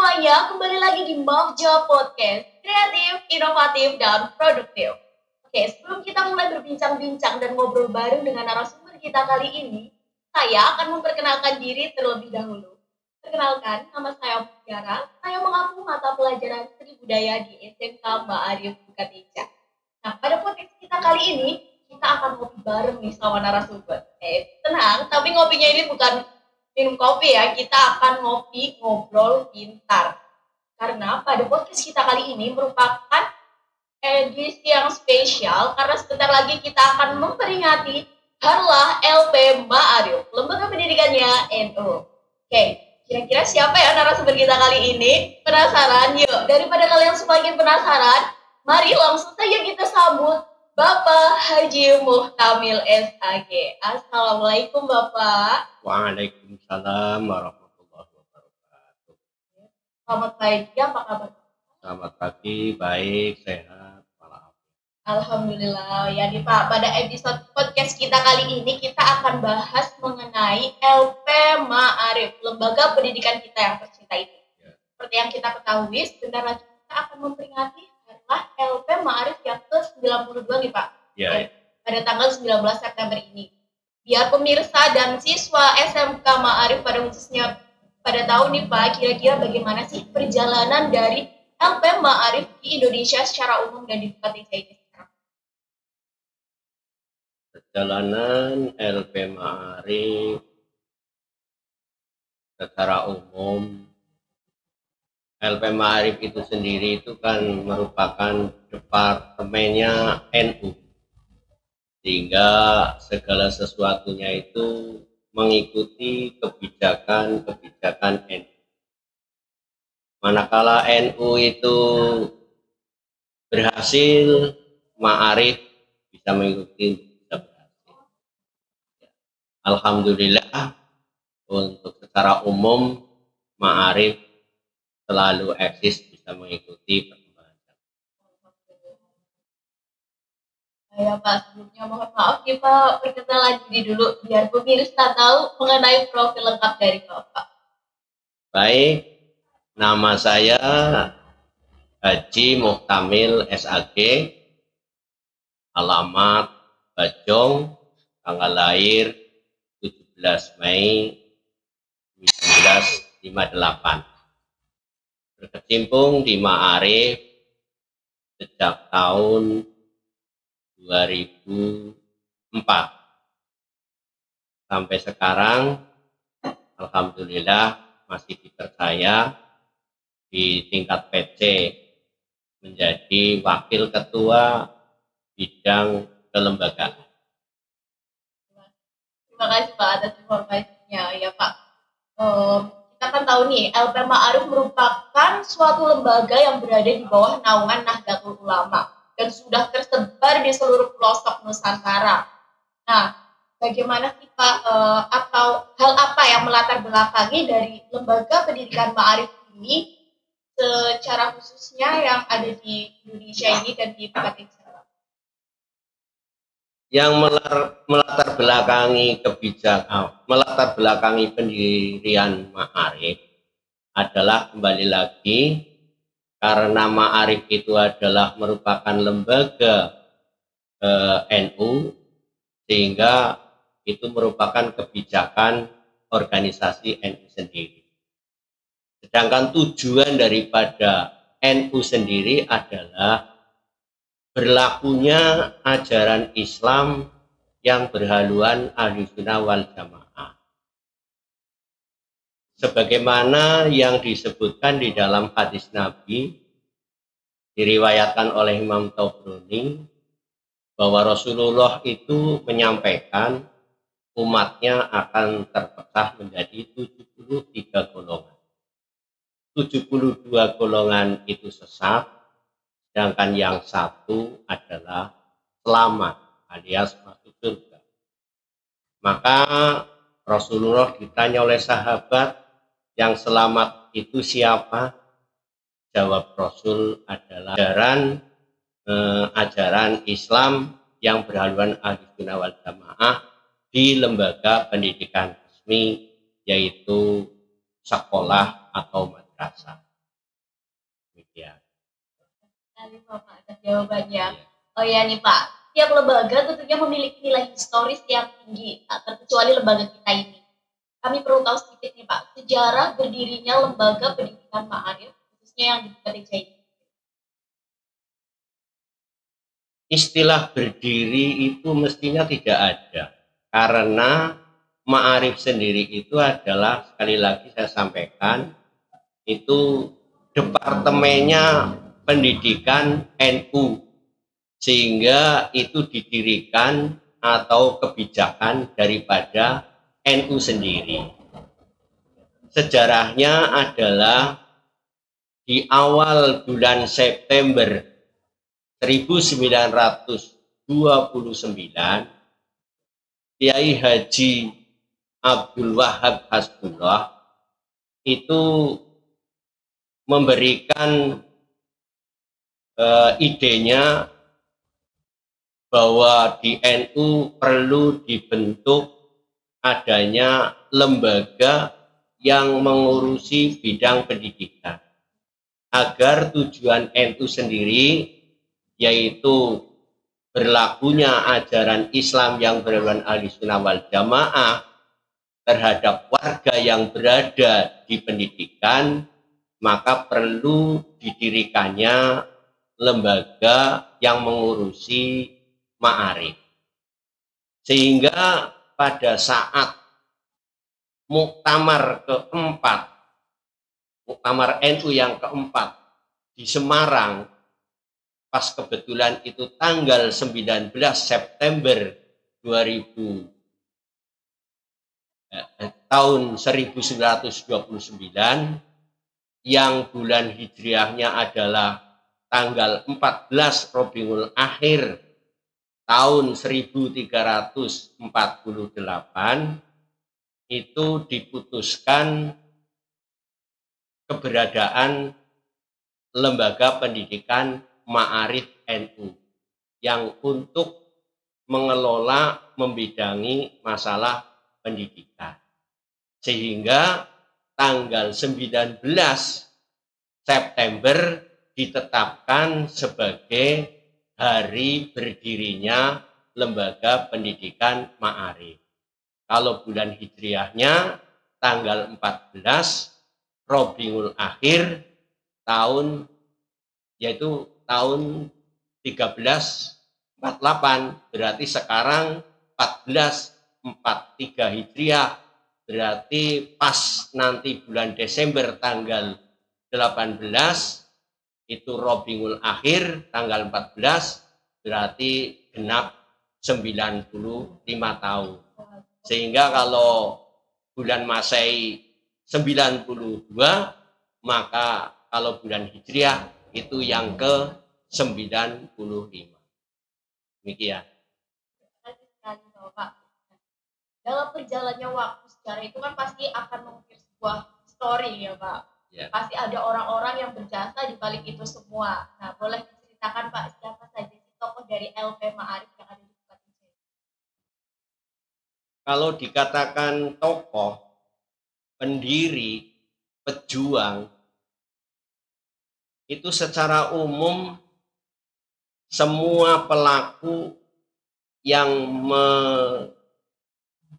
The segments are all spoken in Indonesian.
semuanya, kembali lagi di Mafja Podcast, kreatif, inovatif, dan produktif. Oke, sebelum kita mulai berbincang-bincang dan ngobrol bareng dengan narasumber kita kali ini, saya akan memperkenalkan diri terlebih dahulu. Perkenalkan, nama saya Mutiara, saya mengampu mata pelajaran Seni Budaya di SMK Ma'arif Bukatica. Nah, pada podcast kita kali ini, kita akan ngopi bareng nih sama narasumber. Tenang, tapi ngopinya ini bukan minum kopi ya, kita akan ngopi ngobrol pintar. Karena pada podcast kita kali ini merupakan edisi yang spesial karena sebentar lagi kita akan memperingati Harlah LP Ma'arif, lembaga pendidikannya NU. Oke, kira-kira siapa ya narasumber kita kali ini? Penasaran? Yuk, daripada kalian semakin penasaran, mari langsung saja kita sambut Bapak Haji Muhtamil SAG. Assalamualaikum Bapak. Waalaikumsalam warahmatullahi wabarakatuh. Selamat pagi, apa kabar? Selamat pagi, baik, sehat, walafiat. Alhamdulillah ya nih Pak. Pada episode podcast kita kali ini kita akan bahas mengenai LP Ma'arif, lembaga pendidikan kita yang tercinta itu. Ya. Seperti yang kita ketahui, sebentar lagi kita akan memperingati Harlah LP Ma'arif yang ke-92 nih Pak. Ya. Pada tanggal 19 September ini. Biar pemirsa dan siswa SMK Ma'arif pada khususnya pada tahu nih Pak, kira-kira bagaimana sih perjalanan dari LP Ma'arif di Indonesia secara umum dan di Bukatica ini sekarang. Perjalanan LP Ma'arif secara umum, LP Ma'arif itu sendiri itu kan merupakan departemennya NU, sehingga segala sesuatunya itu mengikuti kebijakan NU. Manakala NU itu berhasil, Ma'arif bisa mengikuti, bisa berhasil. Alhamdulillah, untuk secara umum Ma'arif selalu eksis, bisa mengikuti perkembangan. Ya Pak, sebelumnya mohon maaf ya Pak, perkenalan diri dulu biar pemirsa tahu mengenai profil lengkap dari Bapak. Baik, nama saya Haji Muhtamil SAG, alamat Bajong, tanggal lahir 17 Mei 1958. Berkecimpung di Ma'arif sejak tahun 2004 sampai sekarang. Alhamdulillah masih dipercaya di tingkat PC menjadi wakil ketua bidang kelembagaan. Terima kasih Pak atas informasinya ya Pak. Kita kan tahu nih LP Ma'arif merupakan suatu lembaga yang berada di bawah naungan Nahdlatul Ulama dan sudah tersebar di seluruh pelosok Nusantara. Nah, bagaimana sih Pak atau hal apa yang melatar belakangi dari lembaga pendidikan Ma'arif ini secara khususnya yang ada di Indonesia ini dan di Bukatica? Yang melatar belakangi pendirian Ma'arif adalah kembali lagi karena Ma'arif itu adalah merupakan lembaga NU, sehingga itu merupakan kebijakan organisasi NU sendiri. Sedangkan tujuan daripada NU sendiri adalah berlakunya ajaran Islam yang berhaluan Ahlussunnah wal Jamaah. Sebagaimana yang disebutkan di dalam hadis Nabi, diriwayatkan oleh Imam Tabrani, bahwa Rasulullah itu menyampaikan umatnya akan terpecah menjadi 73 golongan. 72 golongan itu sesat, sedangkan yang satu adalah selamat alias masuk surga. Maka Rasulullah ditanya oleh sahabat, yang selamat itu siapa? Jawab Rasul adalah ajaran Islam yang berhaluan Ahlussunnah wal Jamaah di lembaga pendidikan resmi, yaitu sekolah atau madrasah. sekali Bapak atas jawabannya. Iya. Oh ya nih Pak, tiap lembaga tentunya memiliki nilai historis yang tinggi, tak terkecuali lembaga kita ini. Kami perlu tahu sedikit nih Pak, sejarah berdirinya lembaga pendidikan Ma'arif, khususnya yang di PTJ ini. Istilah berdiri itu mestinya tidak ada, karena Ma'arif sendiri itu adalah, sekali lagi saya sampaikan, itu departemennya pendidikan NU, sehingga itu didirikan atau kebijakan daripada NU sendiri. Sejarahnya adalah di awal bulan September 1929, Kiai Haji Abdul Wahab Hasbullah itu memberikan idenya bahwa di NU perlu dibentuk adanya lembaga yang mengurusi bidang pendidikan, agar tujuan NU sendiri, yaitu berlakunya ajaran Islam yang berhaluan Ahlussunnah wal Jamaah terhadap warga yang berada di pendidikan, maka perlu didirikannya lembaga yang mengurusi Ma'arif. Sehingga pada saat muktamar keempat, muktamar NU yang keempat di Semarang, pas kebetulan itu tanggal 19 September 2000 tahun 1929, yang bulan hijriahnya adalah tanggal 14 Rabiul Akhir tahun 1348, itu diputuskan keberadaan lembaga pendidikan Ma'arif NU yang untuk mengelola, membidangi masalah pendidikan. Sehingga tanggal 19 September ditetapkan sebagai hari berdirinya lembaga pendidikan Ma'arif. Kalau bulan hijriahnya tanggal 14 Rabiul Akhir tahun, yaitu tahun 1348, berarti sekarang 1443 Hijriah, berarti pas nanti bulan Desember tanggal 18 itu Rabiul Akhir tanggal 14, berarti genap 95 tahun. Sehingga kalau bulan Masehi 92, maka kalau bulan Hijriah itu yang ke-95. Demikian. Terima kasih sekali Bapak. Dalam perjalannya waktu sejarah itu kan pasti akan mengukir sebuah story ya Pak. Ya. Pasti ada orang-orang yang berjasa di balik itu semua. Nah, boleh diceritakan Pak, siapa saja sih tokoh dari LP Ma'arif yang ada di tempat ini? Kalau dikatakan tokoh, pendiri, pejuang, itu secara umum semua pelaku yang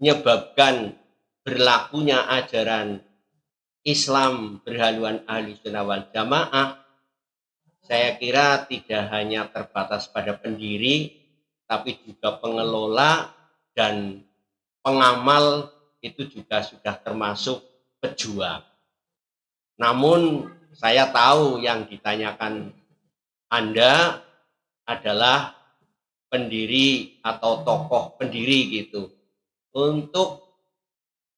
menyebabkan berlakunya ajaran Islam berhaluan Ahlussunnah wal Jamaah, saya kira tidak hanya terbatas pada pendiri, tapi juga pengelola dan pengamal itu juga sudah termasuk pejuang. Namun saya tahu yang ditanyakan Anda adalah pendiri atau tokoh pendiri gitu. Untuk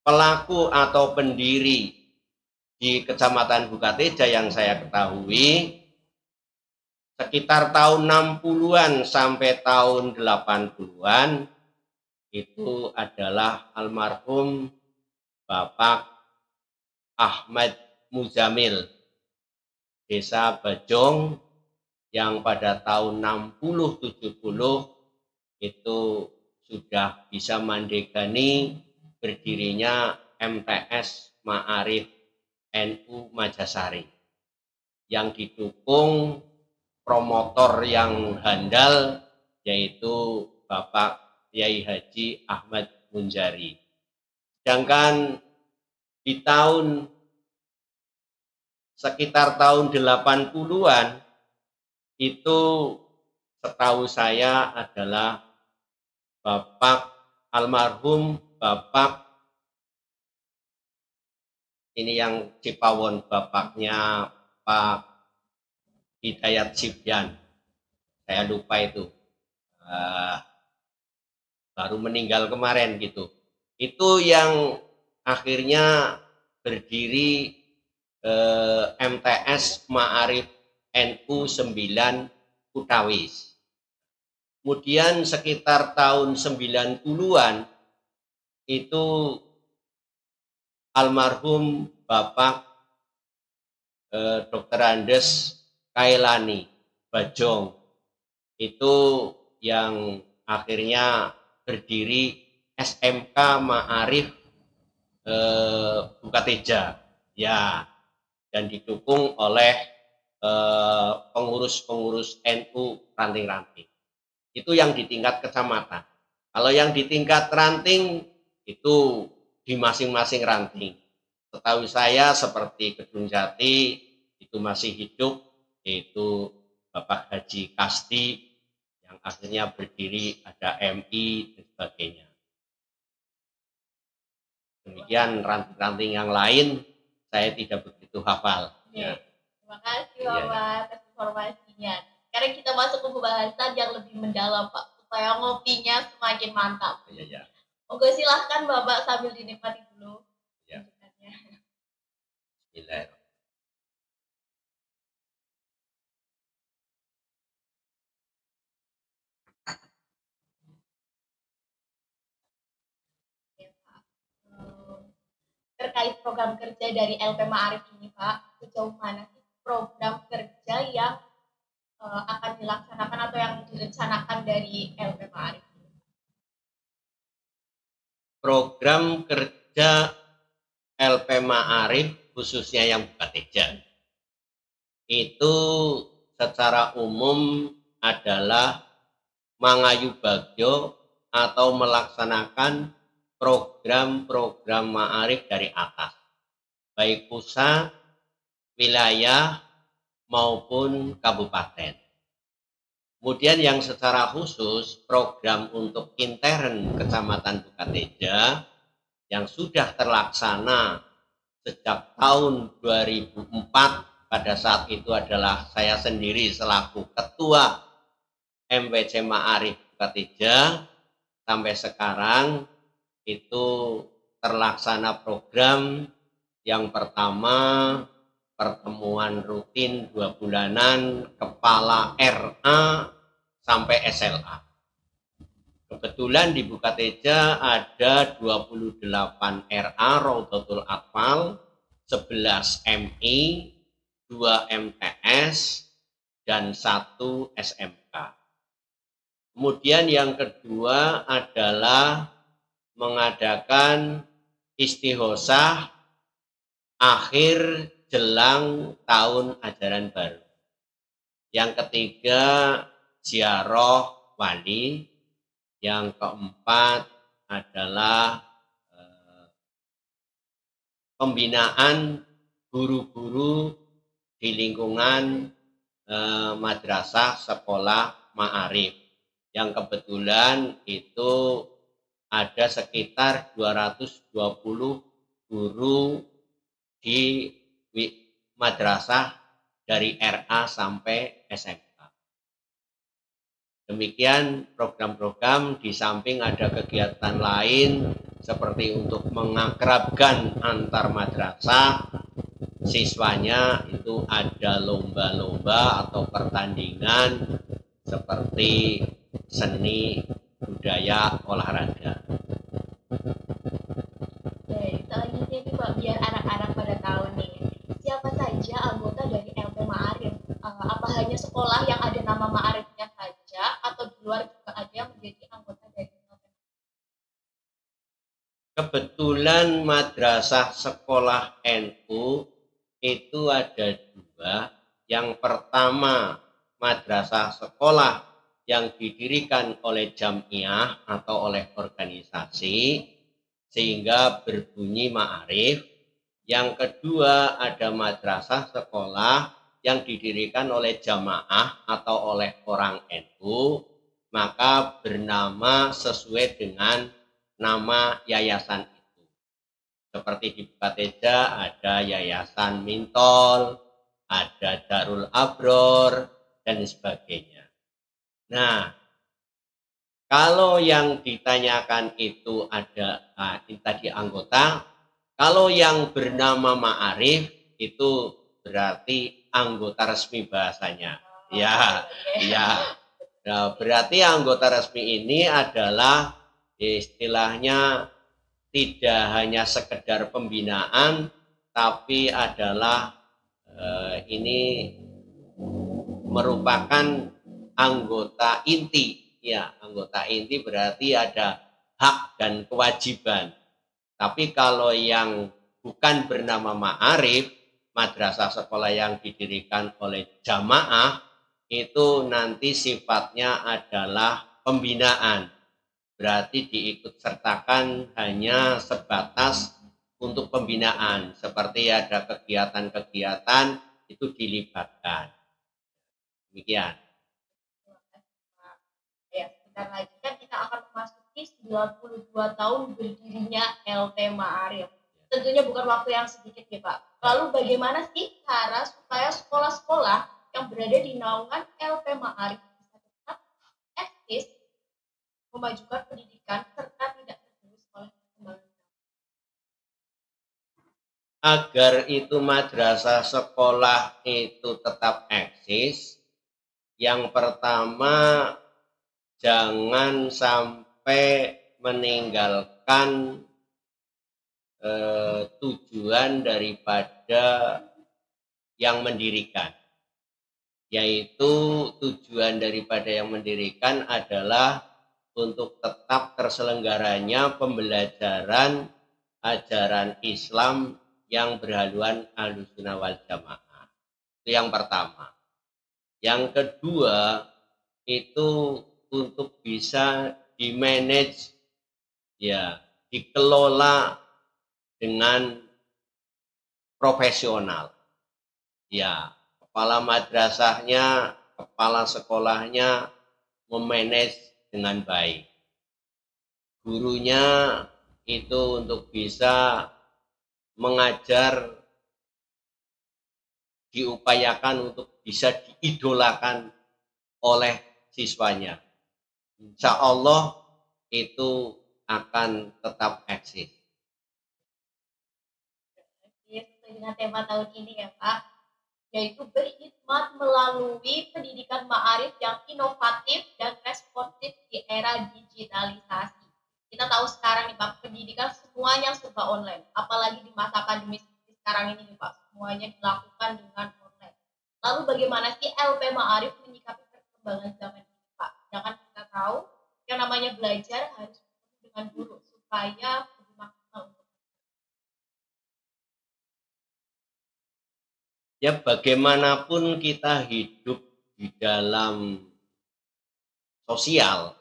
pelaku atau pendiri di Kecamatan Bukateja yang saya ketahui, sekitar tahun 60-an sampai tahun 80-an itu adalah almarhum Bapak Ahmad Muzamil, Desa Bajong, yang pada tahun 60-70 itu sudah bisa mandegani berdirinya MTS Ma'arif NU Majasari, yang didukung promotor yang handal, yaitu Bapak Kiai Haji Ahmad Munjari. Sedangkan di sekitar tahun 80-an itu setahu saya adalah Bapak almarhum Bapak ini yang Cipawon, bapaknya Pak Hidayat Sibyan, saya lupa itu, baru meninggal kemarin gitu. Itu yang akhirnya berdiri MTS Ma'arif NU 9 Kutawis. Kemudian sekitar tahun 90-an itu almarhum Bapak Dr. Andes Kailani Bajong itu yang akhirnya berdiri SMK Ma'arif Bukateja ya, dan didukung oleh pengurus-pengurus NU ranting-ranting. Itu yang di tingkat kecamatan. Kalau yang di tingkat ranting itu di masing-masing ranting. Setahu saya seperti Kedung Jati itu masih hidup, yaitu Bapak Haji Kasti yang akhirnya berdiri, ada MI dan sebagainya. Demikian ranting-ranting yang lain saya tidak begitu hafal. Ya. Terima kasih Bapak atas informasinya. Sekarang kita masuk ke pembahasan yang lebih mendalam Pak, supaya ngopinya semakin mantap. Ya. Monggo silahkan Bapak sambil dinikmati dulu. Ya. Bismillahirrahmanirrahim. Terkait program kerja dari LP Ma'arif ini Pak, sejauh mana sih program kerja yang akan dilaksanakan atau yang direncanakan dari LP Ma'arif ini? Program kerja LP Ma'arif khususnya yang Bukateja itu secara umum adalah mangayu bagyo atau melaksanakan program-program ma'arif dari atas, baik pusat, wilayah, maupun kabupaten. Kemudian yang secara khusus program untuk intern Kecamatan Bukateja yang sudah terlaksana sejak tahun 2004, pada saat itu adalah saya sendiri selaku Ketua MWC Ma'arif Bukateja, sampai sekarang itu terlaksana program yang pertama pertemuan rutin 2 bulanan kepala RA sampai SLA. Kebetulan di Bukateja ada 28 RA Raudhatul Atfal, 11 MI, 2 MTS, dan 1 SMK. Kemudian yang kedua adalah mengadakan istighosah akhir jelang tahun ajaran baru. Yang ketiga ziarah wali. Yang keempat adalah pembinaan guru-guru di lingkungan madrasah sekolah ma'arif, yang kebetulan itu ada sekitar 220 guru di madrasah dari RA sampai SMK. Demikian program-program, di samping ada kegiatan lain seperti untuk mengakrabkan antar madrasah siswanya, itu ada lomba-lomba atau pertandingan seperti seni, budaya, olahraga. Baik, selanjutnya nih Pak, biar anak-anak pada tahu nih, siapa saja anggota dari LP Ma'arif? Apa hanya sekolah yang ada nama Ma'arifnya saja, atau di luar juga ada yang menjadi anggota dari LP? Kebetulan madrasah sekolah NU itu ada 2. Yang pertama madrasah sekolah yang didirikan oleh jamiah atau oleh organisasi sehingga berbunyi ma'arif. Yang kedua ada madrasah sekolah yang didirikan oleh jamaah atau oleh orang NU, maka bernama sesuai dengan nama yayasan itu. Seperti di Bukateja ada Yayasan Mintol, ada Darul Abror, dan sebagainya. Nah, kalau yang ditanyakan itu ada tadi anggota, kalau yang bernama Ma'arif itu berarti anggota resmi bahasanya. Ya, ya. Nah, berarti anggota resmi ini adalah istilahnya tidak hanya sekedar pembinaan, tapi adalah ini merupakan anggota inti. Ya, anggota inti berarti ada hak dan kewajiban. Tapi kalau yang bukan bernama ma'arif, madrasah sekolah yang didirikan oleh jamaah, itu nanti sifatnya adalah pembinaan. Berarti diikut sertakan hanya sebatas untuk pembinaan. Seperti ada kegiatan-kegiatan itu dilibatkan. Demikian. Ya, sebentar lagi kan kita akan memasuki 92 tahun berdirinya LP Ma'arif. Tentunya bukan waktu yang sedikit ya Pak. Lalu bagaimana sih cara supaya sekolah-sekolah yang berada di naungan LP Ma'arif bisa tetap eksis, memajukan pendidikan, serta tidak tergerus oleh perkembangan? Agar itu madrasah sekolah itu tetap eksis, yang pertama jangan sampai meninggalkan tujuan daripada yang mendirikan, yaitu tujuan daripada yang mendirikan adalah untuk tetap terselenggaranya pembelajaran ajaran Islam yang berhaluan Ahlussunnah wal Jamaah. Itu yang pertama. Yang kedua itu untuk bisa dimanage, ya, dikelola dengan profesional. Ya, kepala madrasahnya, kepala sekolahnya memanage dengan baik. Gurunya itu untuk bisa mengajar, diupayakan untuk bisa diidolakan oleh siswanya. Insya Allah itu akan tetap eksis. Sesuai dengan tema tahun ini ya Pak, yaitu berkhidmat melalui pendidikan ma'arif yang inovatif dan responsif di era digitalisasi. Kita tahu sekarang nih Pak, pendidikan semuanya serba online, apalagi di masa pandemi sekarang ini nih Pak, semuanya dilakukan dengan online. Lalu bagaimana sih LP Ma'arif menyikapi perkembangan zaman ini Pak? Jangan kita tahu yang namanya belajar harus dengan guru supaya lebih maksimal untuk ya, bagaimanapun kita hidup di dalam sosial,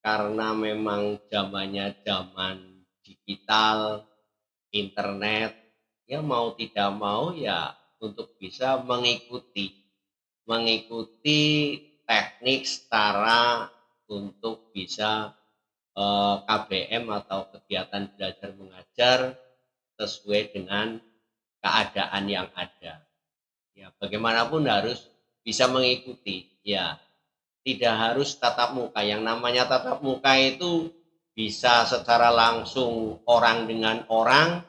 karena memang zamannya zaman digital, internet, ya mau tidak mau ya untuk bisa mengikuti teknik setara untuk bisa KBM atau kegiatan belajar mengajar sesuai dengan keadaan yang ada. Ya, bagaimanapun harus bisa mengikuti. Ya, tidak harus tatap muka. Yang namanya tatap muka itu bisa secara langsung orang dengan orang,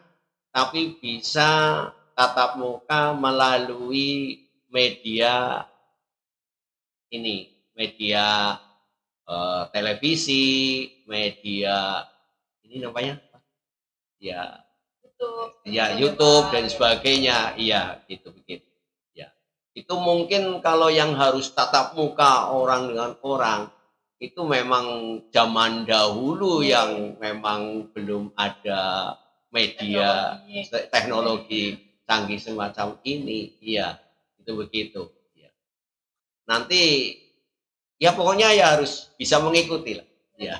tapi bisa tatap muka melalui media ini, media televisi, media ini namanya ya, YouTube dan sebagainya. Iya, gitu begitu. Ya. Itu mungkin kalau yang harus tatap muka orang dengan orang itu memang zaman dahulu yang memang belum ada media teknologi canggih semacam ini. Iya, itu begitu. Ya. nanti ya pokoknya ya harus bisa mengikuti lah. Ya.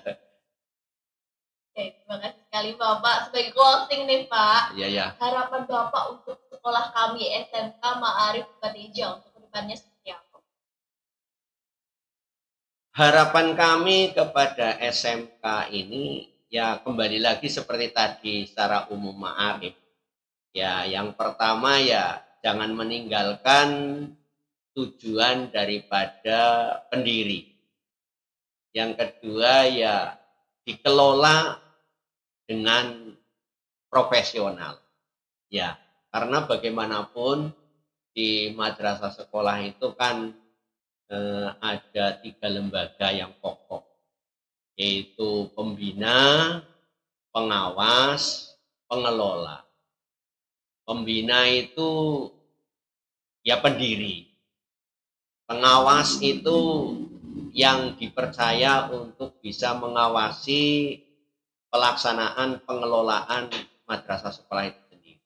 Oke, terima kasih sekali Bapak. Sebagai closing nih Pak, Ya. harapan Bapak untuk sekolah kami SMK Ma'arif Bukateja untuk kedepannya seperti apa? Harapan kami kepada SMK ini ya kembali lagi seperti tadi secara umum Ma'arif. Ya, yang pertama ya jangan meninggalkan tujuan daripada pendiri. Yang kedua ya dikelola dengan profesional. Ya, karena bagaimanapun di madrasah sekolah itu kan ada 3 lembaga yang pokok, yaitu pembina, pengawas, pengelola. Pembina itu ya pendiri. Pengawas itu yang dipercaya untuk bisa mengawasi pelaksanaan pengelolaan madrasah sekolah itu sendiri.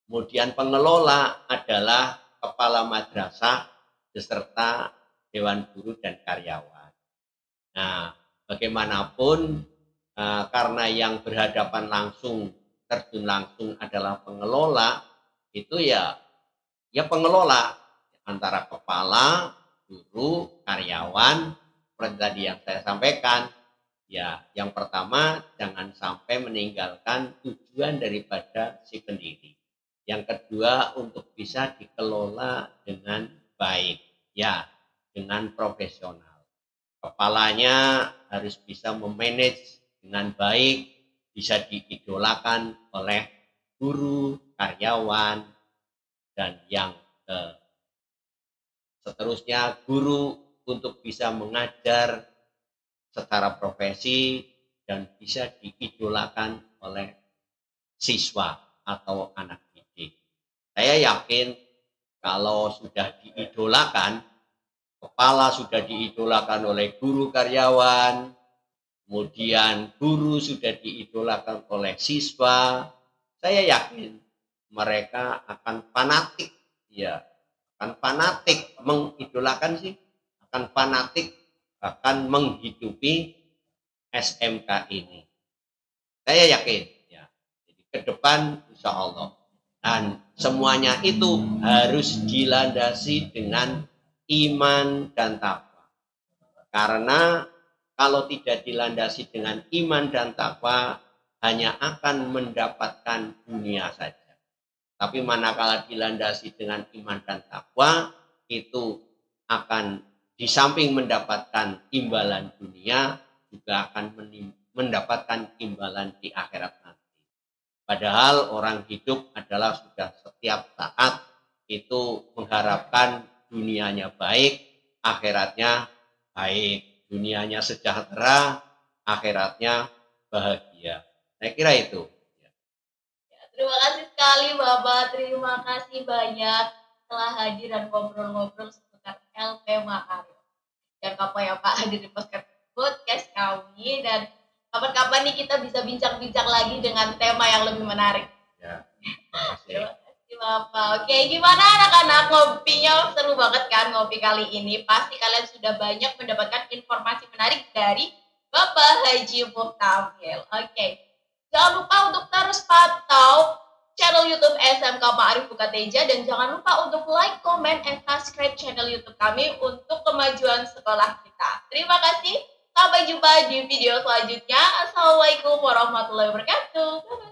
Kemudian pengelola adalah kepala madrasah beserta dewan guru dan karyawan. Nah, bagaimanapun karena yang berhadapan langsung, terjun langsung adalah pengelola, itu ya pengelola antara kepala, guru, karyawan, seperti tadi yang saya sampaikan. Ya, yang pertama jangan sampai meninggalkan tujuan daripada si pendiri. Yang kedua untuk bisa dikelola dengan baik, ya, dengan profesional. Kepalanya harus bisa memanage dengan baik, bisa diidolakan oleh guru, karyawan, dan yang seterusnya guru untuk bisa mengajar secara profesi dan bisa diidolakan oleh siswa atau anak didik. Saya yakin kalau sudah diidolakan, kepala sudah diidolakan oleh guru karyawan, kemudian guru sudah diidolakan oleh siswa, saya yakin mereka akan fanatik, ya, akan fanatik mengidolakan sih, akan fanatik akan menghidupi SMK ini. Saya yakin, ya. Jadi ke depan insya Allah. Dan semuanya itu harus dilandasi dengan iman dan takwa. Karena kalau tidak dilandasi dengan iman dan takwa, hanya akan mendapatkan dunia saja. Tapi manakala dilandasi dengan iman dan takwa, itu akan di samping mendapatkan imbalan dunia, juga akan mendapatkan imbalan di akhirat nanti. Padahal orang hidup adalah sudah setiap saat itu mengharapkan dunianya baik, akhiratnya baik. Dunianya sejahtera, akhiratnya bahagia. Saya kira itu. Terima kasih sekali Bapak, terima kasih banyak telah hadir dan ngobrol-ngobrol seputar LP Ma'arif. Dan apa ya Pak hadir di podcast kami, dan kapan-kapan nih kita bisa bincang-bincang lagi dengan tema yang lebih menarik. Ya, terima kasih Bapak. Oke, gimana anak-anak, ngopinya seru banget kan ngopi kali ini? Pasti kalian sudah banyak mendapatkan informasi menarik dari Bapak Haji Muktamil. Oke. Jangan lupa untuk terus pantau channel YouTube SMK Ma'arif Bukateja, dan jangan lupa untuk like, comment, and subscribe channel YouTube kami untuk kemajuan sekolah kita. Terima kasih. Sampai jumpa di video selanjutnya. Assalamualaikum warahmatullahi wabarakatuh. Bye-bye.